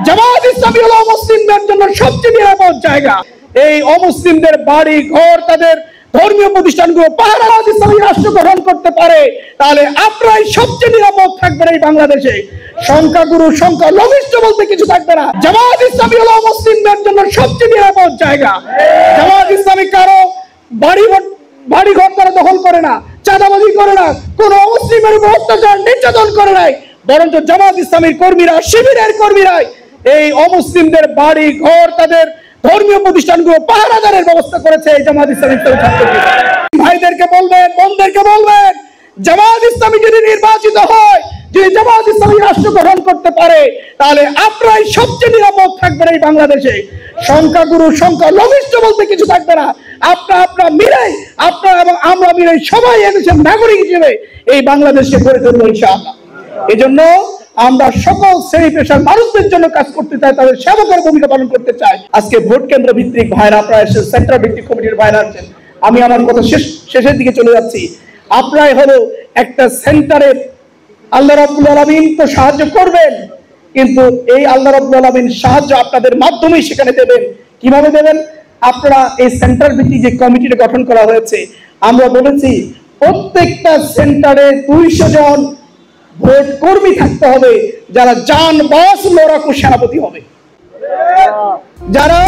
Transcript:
জামাত ইসলামী হলো মুসলিমদের জন্য সবচেয়ে নিরাপদ জায়গা। এই অমুসলিমদের বাড়ি ঘর, তাদের ধর্মীয় প্রতিষ্ঠানগুলো পাহারা ইসলামী রাষ্ট্র গঠন করতে পারে, তাহলে আপনারাই সবচেয়ে নিরাপদ থাকবেন এই বাংলাদেশে। সংখ্যাগুরু সংখ্যালঘিষ্ঠ বলতে কিছু থাকবে না। জামাত ইসলামী হলো মুসলিমদের জন্য সবচেয়ে নিরাপদ জায়গা। জামাত ইসলামী কারো বাড়ি ঘর তারা দখল করে না, চাঁদাবাজি করে না, কোন মুসলিমের উপর অত্যাচার নির্যাতন করে নাই, বরঞ্চ জামাত ইসলামীর কর্মীরা, শিবিরের কর্মীরাই এই অমুসলিমদের বাড়ি ঘর, তাদের ধর্মীয় প্রতিষ্ঠানগুলো পাহারাদারের ব্যবস্থা করেছে এই জামাত ইসলামী ভাইদেরকে বলবেন, বোনদেরকে বলবেন, জামাত ইসলামী যদি নির্বাচিত হয়, যদি জামাত ইসলামী রাষ্ট্র গঠন করতে পারে, তাহলে আপনারাই সবচেয়ে নিরাপদ থাকবেন এই বাংলাদেশে। সংখ্যাগুরু সংখ্যালঘিষ্ঠ বলতে কিছু থাকবে না। আপনারা মিলেই, আপনারা এবং আমরা মিলেই সবাই এদেশের নাগরিক হিসেবে এই বাংলাদেশকে গড়ে তুলবো ইনশাআল্লাহ। এই জন্য আমরা সকল শ্রেণী পেশার মানুষদের জন্য কাজ করতে চাই, তাদের সেবকের ভূমিকা পালন করতে চাই। আজকে ভোট কেন্দ্র ভিত্তিক ভাইরা আপনারা এসে, সেন্ট্রাল ভিত্তিক কমিটির ভাইরা আছেন, আমি আমার কথা শেষের দিকে চলে যাচ্ছি। আপনারাই হলো একটা সেন্টারে, আল্লাহ রাব্বুল আলামিন তো সাহায্য করবেন, কিন্তু এই আল্লাহ রাব্বুল আলামিন সাহায্য আপনাদের মাধ্যমেই সেখানে দেবেন। কিভাবে দেবেন? আপনারা এই সেন্টার ভিত্তিক যে কমিটিটা গঠন করা হয়েছে, আমরা বলেছি প্রত্যেকটা সেন্টারে 200 জন ভোট কর্মী থাকতে হবে, যারা জান বাস লড়াকু সেনাপতি হবে, যারা